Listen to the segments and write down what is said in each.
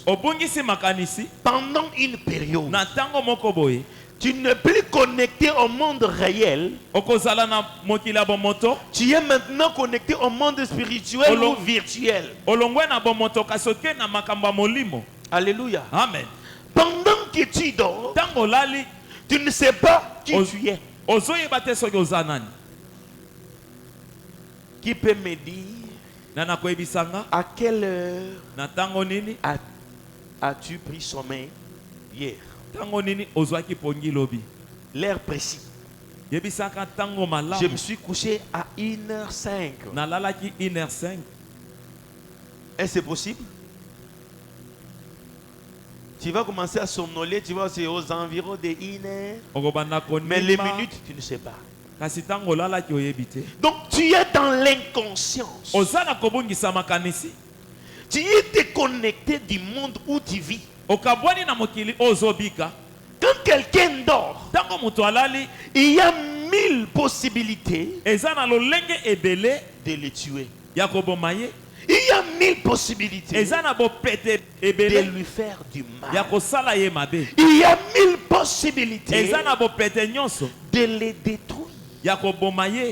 pendant une période, tu n'es plus connecté au monde réel. Tu es maintenant connecté au monde spirituel ou virtuel. Alléluia. Amen. Pendant que tu dors, tu ne sais pas qui tu es. Qui peut me dire à quelle heure as-tu pris sommeil hier? L'heure précis. Je me suis couché à 1h05. Est-ce que c'est possible? Tu vas commencer à somnoler, tu vas aux environs de 1h. Mais les minutes, tu ne sais pas. Donc tu es dans l'inconscience. Tu es déconnecté du monde où tu vis. Quand quelqu'un dort, il y a 1000 possibilités de le tuer. Il y a 1000 possibilités de lui faire du mal. Il y a 1000 possibilités de le détruire.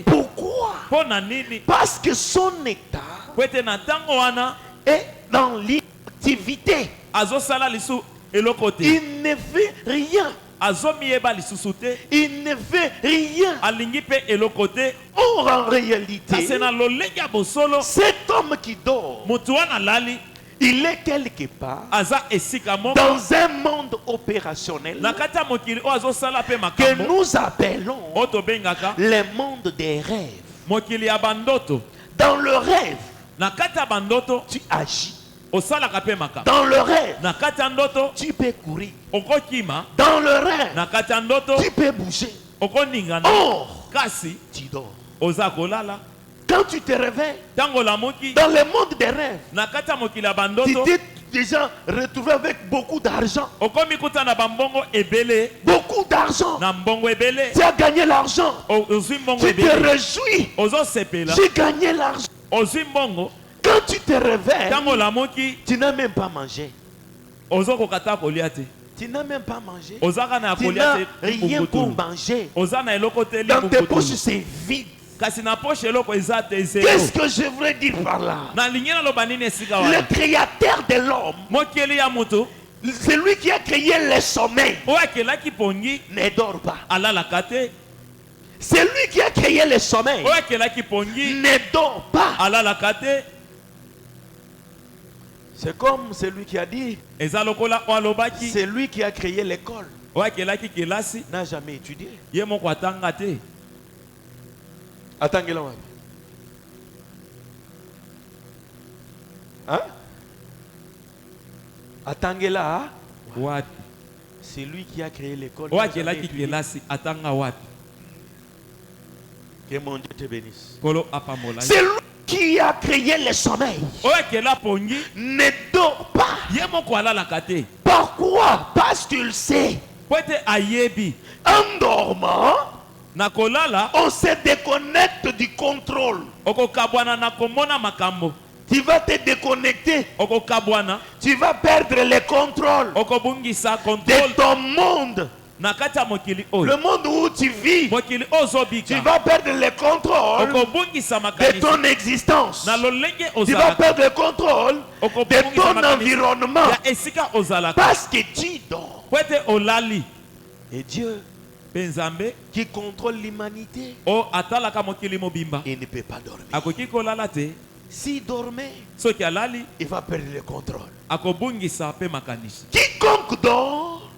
Pourquoi? Parce que son état est dans l'inactivité. Il ne fait rien. Il ne fait rien. Or, en réalité, cet homme qui dort, il est quelque part dans un monde opérationnel que nous appelons le monde des rêves. Dans le rêve, tu agis. Dans le rêve, tu peux courir. Dans le rêve, tu peux bouger. Or, tu dors. Quand tu te réveilles, dans le monde des rêves, tu t'es déjà retrouvé avec beaucoup d'argent. Beaucoup d'argent. Tu as gagné l'argent. Tu te réjouis. J'ai gagné l'argent. Quand tu te réveilles, tu n'as même pas mangé. Tu n'as même pas mangé. Tu n'as rien pour manger. Dans tes poches, c'est vide. Qu'est-ce que je voudrais dire par là? Le créateur de l'homme, c'est lui qui a créé le sommeil, ne dort pas. C'est lui qui a créé le sommeil, ne dort pas. C'est comme celui qui a dit, c'est lui qui a créé l'école, n'a jamais étudié. Attendez là. Hein? Attendez là. C'est lui qui a créé l'école. Que mon Dieu te bénisse. C'est lui qui a créé le sommeil. Ne dort pas. Pourquoi? Parce qu'il sait. En dormant, on se déconnecte du contrôle. Tu vas te déconnecter. Tu vas perdre le contrôle de ton monde. Le monde où tu vis, tu vas perdre le contrôle de ton existence. Tu vas perdre le contrôle de ton environnement parce que tu dors. Et Dieu qui contrôle l'humanité, il ne peut pas dormir. S'il dormait, il va perdre le contrôle. Quiconque dort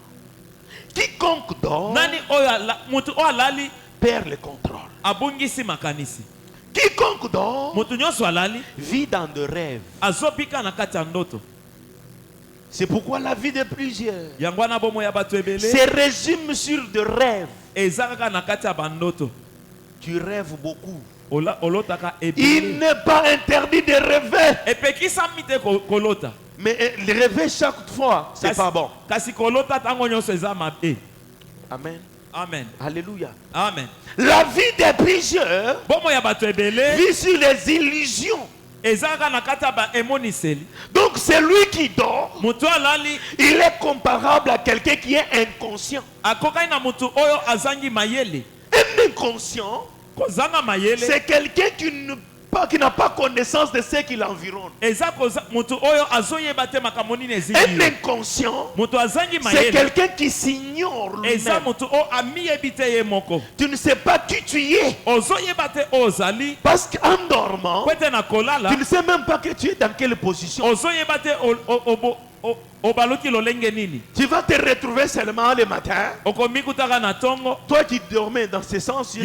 perd le contrôle. Quiconque dort vit dans de rêves. C'est pourquoi la vie de plusieurs se résume sur de rêves. Tu rêves beaucoup. Il n'est pas interdit de rêver. Mais rêver chaque fois, c'est pas bon. Amen. Amen. Alléluia. Amen. La vie des plusieurs vit sur les illusions. Donc celui qui dort, il est comparable à quelqu'un qui est inconscient. Un inconscient, c'est quelqu'un qui n'a pas connaissance de ce qui l'environne. Un inconscient, c'est quelqu'un qui s'ignore lui-même. Tu ne sais pas qui tu es. Parce qu'en dormant, tu ne sais même pas que tu es dans quelle position. Tu vas te retrouver seulement le matin. Toi qui dormais dans ce sens.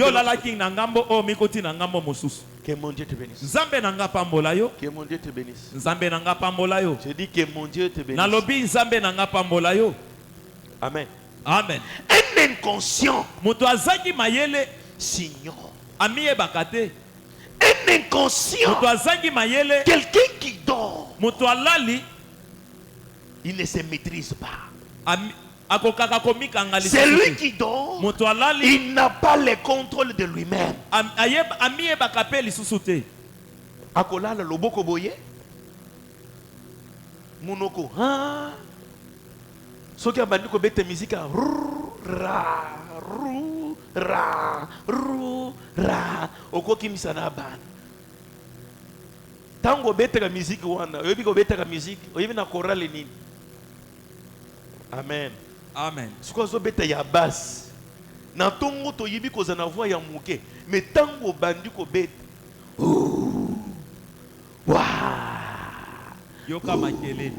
Que mon Dieu te bénisse. Que mon Dieu te bénisse. Je dis que mon Dieu te bénisse. Amen. Amen. Un inconscient s'ignore. Un inconscient, quelqu'un qui dort, il ne se maîtrise pas. Celui qui dort, il n'a pas le contrôle de lui-même. Akolala loboko boye munoko ha soki abandi ko bete musique ra ru ra ru ra okoki misana ban tango bete ka musique wana oyebi ko bete ka musique oyebi na chorale nini. Amen. Amen. Siko zo bete ya basse na tongo to yebi ko zana voix ya muke mais tango bandi ko bete yoka makelele.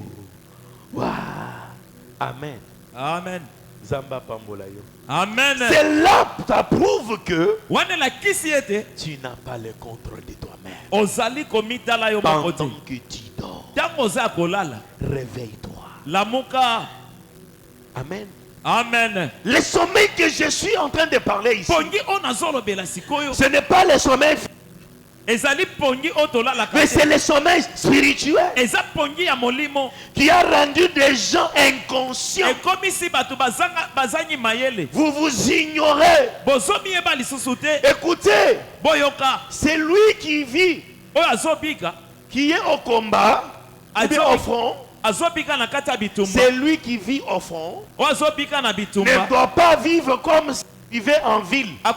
Amen. Amen. Zamba pambola yo. Amen. C'est là ça prouve que tu n'as pas le contrôle de toi-même. Pendant que tu dors, réveille-toi. Lamuka. Amen. Amen. Le sommeil que je suis en train de parler ici, ce n'est pas le sommeil, mais c'est le sommeil spirituel qui a rendu des gens inconscients. Vous vous ignorez. Écoutez, c'est lui qui vit, qui est au combat, au front. C'est lui qui vit au front, ne doit pas vivre comme s'il vivait en ville. Non.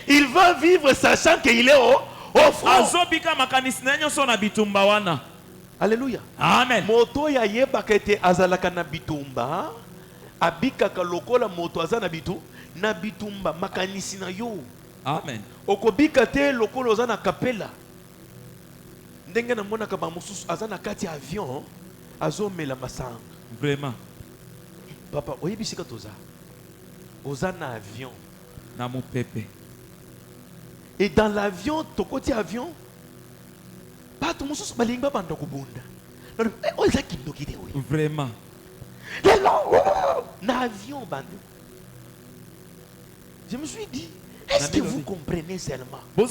Il va vivre sachant qu'il est au front. Alléluia. Amen. Moto ya yeba kete azalaka na bitumba abika kalokola moto azana bitu na bitumba makanisi na yo. Amen. Okobika te lokolo ozana kapela. Ndenge na mona ka ba mususu azana kati avion azomela masanga. Vraiment. Papa oyebisika toza. Ozana avion na mon pépé. Et dans l'avion, ton côté avion, pas tout le monde se balinga bando kubunda. Vraiment. L'avion bando. Je me suis dit, est-ce que vous comprenez seulement? Vous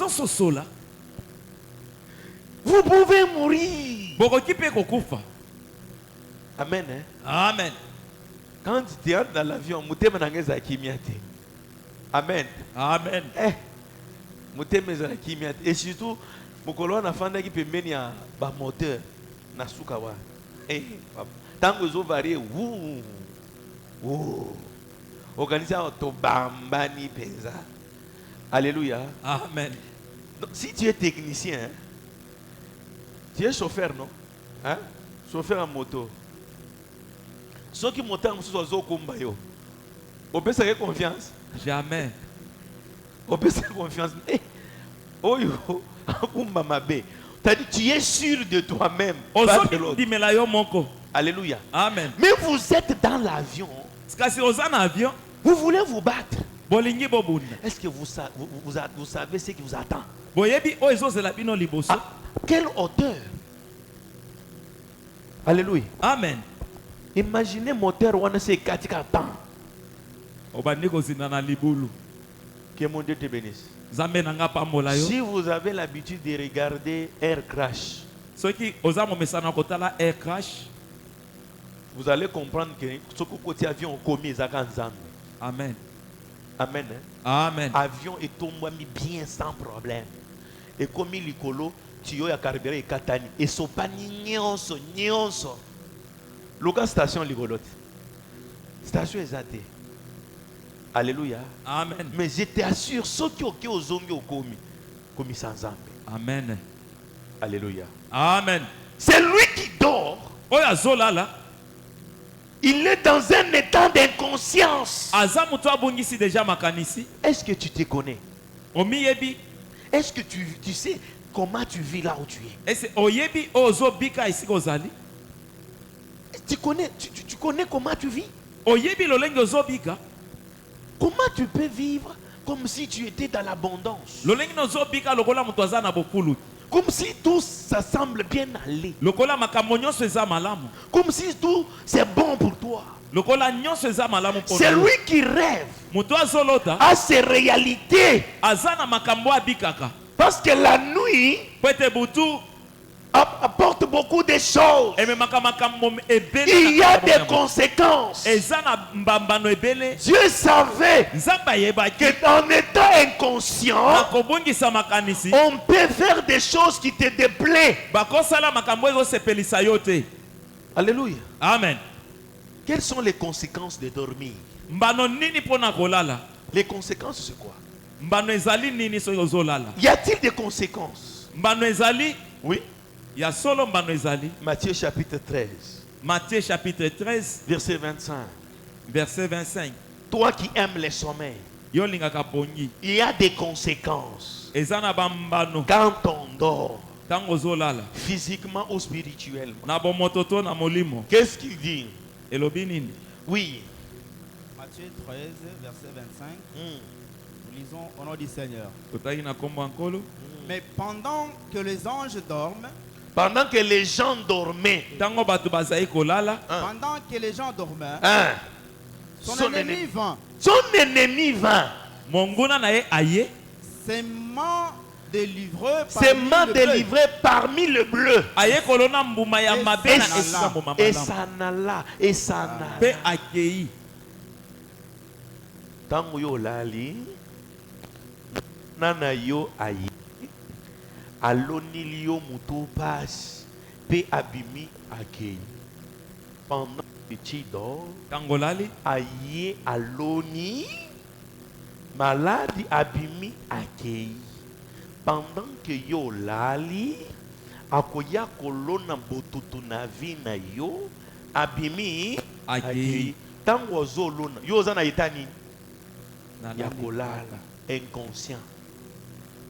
pouvez mourir. Amen. Hein? Amen. Quand tu es dans l'avion, mutema nangeza kimiate. Amen. Amen. Et surtout, mokolo na fanda ki pembeni ya ba moteur na suka wa. Tango zo varie organiser to bambani penza. Alléluia. Amen. Donc, si tu es technicien, hein, tu es chauffeur, non? Hein? Chauffeur en moto. Ceux qui montent en moto zo komba yo. On peut se faire confiance. Jamais. On peut se faire confiance. Oh yo, t'as dit tu es sûr de toi-même. Alléluia. Amen. Mais vous êtes dans l'avion. Vous voulez vous battre. Est-ce que vous savez ce qui vous attend? À quelle hauteur? Alléluia. Amen. Imaginez moteur on se katika pan. Que mon Dieu te bénisse. Si vous avez l'habitude de regarder Air Crash, vous allez comprendre que ce côté avion commis Amen. Amen. Amen. Avion est tombé bien sans problème. et comme likolo tuyau ya carburant ekatani et sopani nyonso loka station ligolote station ezate. Alléluia. Amen. Mais je t'assure ceux qui ont ozongi okomi komi sans zambe. Amen. Alléluia. Amen. C'est lui qui dort. Oya zolala. Il est dans un état d'inconscience. Azamuto abungisi déjà makanisi. Est-ce que tu te connais? Omiyebi. Est-ce que tu sais comment tu vis là où tu es? Est-ce oyebi ozo bika isi kozali? Tu connais comment tu vis? Oyebi lolenge ozo bika. Comment tu peux vivre comme si tu étais dans l'abondance? Lolenge ozo bika lokola muto aza na bokulu. Comme si tout ça semble bien aller. Lokola makambo nyonso eza malamu. Comme si tout c'est bon pour toi. Lokola nyonso eza malamu pour c'est lui qui rêve. Muto azolota. À ses réalités. Aza na makambo abikaka. Parce que la nuit Pwete butu apporte beaucoup de choses. Il y a des conséquences. Dieu savait qu'en étant inconscient, on peut faire des choses qui te déplaisent. Alléluia. Amen. Quelles sont les conséquences de dormir? Les conséquences, c'est quoi? Y a-t-il des conséquences? Oui. Il y a solo mbano ezali. Matthieu chapitre 13. Matthieu chapitre 13. Verset 25. Verset 25. Toi qui aimes les sommeils. Il y a des conséquences. Quand on dort. Physiquement ou spirituellement. Qu'est-ce qu'il dit? Oui. Matthieu 13, verset 25. Nous lisons au nom du Seigneur. Mais pendant que les anges dorment, pendant que les gens dormaient, pendant que les gens dormaient, son ennemi vint. Son ennemi vint. S'aimant délivré parmi le bleu. Et ça n'alla. Et ça n'alla. Tango yo lali. Nana yo aye. Alonilio muto passe. Pe abimi akei. Pendant que tu dors. Tangolali. Aye aloni. Maladi abimi akei. Pendant que yo lali. Akoya kolona botutu na vi na yo. Abimi akei. Tango zolona. Yo zana itani. Yakolala. Inconscient.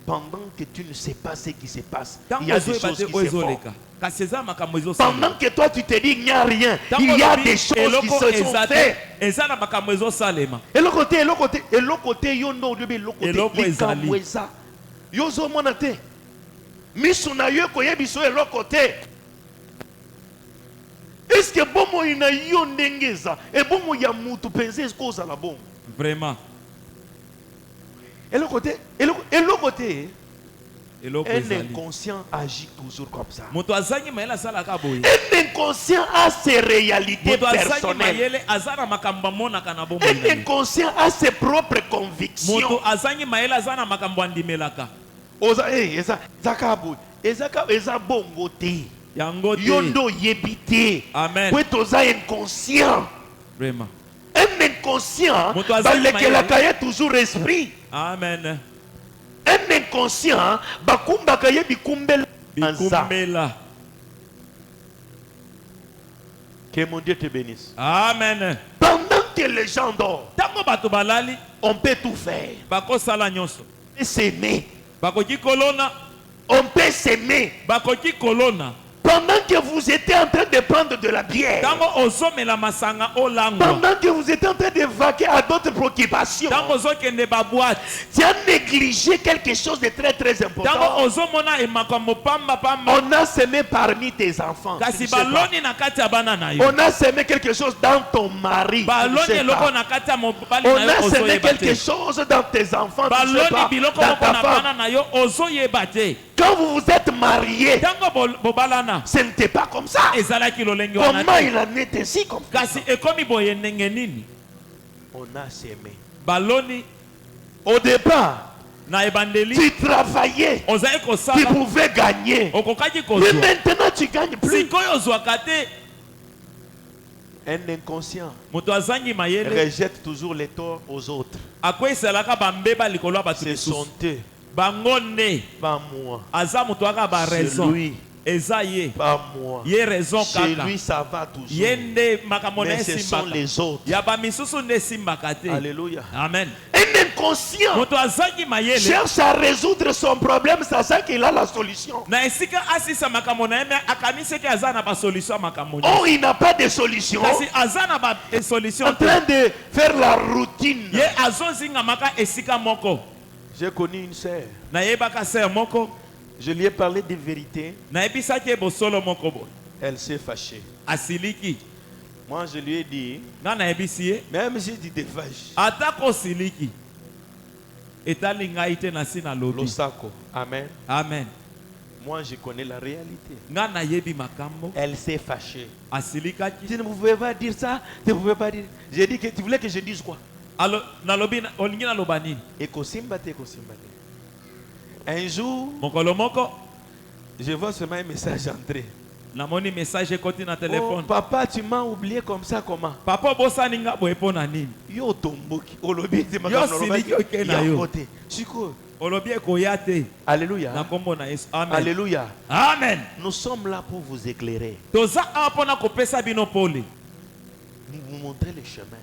Pendant que tu ne sais pas ce qui se passe, il y a des choses qui se font. Pendant que toi tu te dis il n'y a rien, il y a des choses qui se sont faites. Et l'autre côté, yo no de l'autre côté, yo zo monate. Misuna yo koye biso l'autre côté. Est-ce que bon mo ina yo ndengeza et bon mo ya mutu penser ce cause la bon. Vraiment. Et l'autre côté, un inconscient agit toujours comme ça. Un inconscient a ses réalités personnelles. Un inconscient a ses propres convictions. Yondo yebite. Amen. Inconscient. Vraiment. Un inconscient, il a toujours esprit. Amen. Un inconscient, que mon Dieu te bénisse. Amen. Pendant que les gens dorment, on peut tout faire. On peut s'aimer. On peut s'aimer. Pendant que vous étiez en train de prendre de la bière, pendant que vous étiez en train de vaquer à d'autres préoccupations, tu as négligé quelque chose de très très important. On a semé parmi tes enfants. On a semé quelque chose dans ton mari. On a semé quelque chose dans tes enfants. Dans ta femme. Quand vous vous êtes mariés, ce n'était pas comme ça. Comment il en est ainsi comme ça? On a semé. Au départ, Tu travaillais. Tu pouvais gagner. Mais maintenant tu gagnes plus. Un inconscient rejette toujours les torts aux autres. C'est son thé. Pas moi. C'est lui. Pas moi. Chez lui ça va toujours. Mais ce sont les autres. Alléluia. Amen. Un inconscient cherche à résoudre son problème, sachant qu'il a la solution. Or il n'a pas de solution. En train de faire la routine. J'ai connu une sœur. Je lui ai parlé de vérité. Elle s'est fâchée. Moi je lui ai dit, même si tu te fâches, Losako. Amen. Amen. Moi je connais la réalité. Elle s'est fâchée. Tu ne pouvais pas dire ça. Tu ne pouvais pas dire. J'ai dit que tu voulais que je dise quoi? Un jour, je vois seulement un message entrer. Oh, papa, tu m'as oublié comme ça, comment? Papa, Yo tomboki. Alléluia. Alléluia. Amen. Nous sommes là pour vous éclairer. Nous vous montrer le chemin.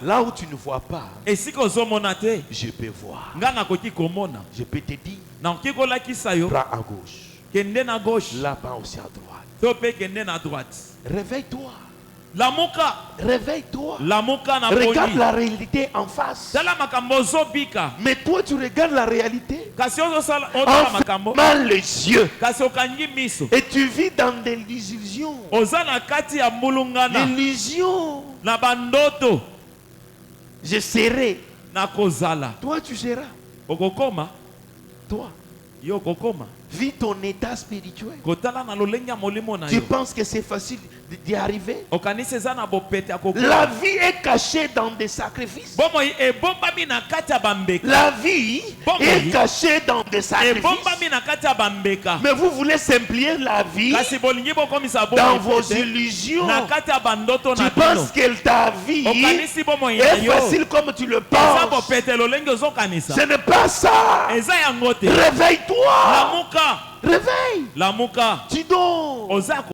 Là où tu ne vois pas, je peux voir. Je peux te dire, prends à gauche. Là-bas aussi à droite. Réveille-toi. Réveille-toi. Regarde la réalité en face. Mais toi tu regardes la réalité en fermant les yeux. Et tu vis dans des illusions. L'illusion. Je serai. Toi tu seras. Toi. Vis ton état spirituel. Tu penses que c'est facile d'y arriver? La vie est cachée dans des sacrifices. La vie est cachée dans des sacrifices. Mais vous voulez simplifier la vie dans vos illusions. Tu penses que ta vie est facile comme tu le penses. Ce n'est pas ça. Réveille-toi. Réveille. Lamuka. Tu dors.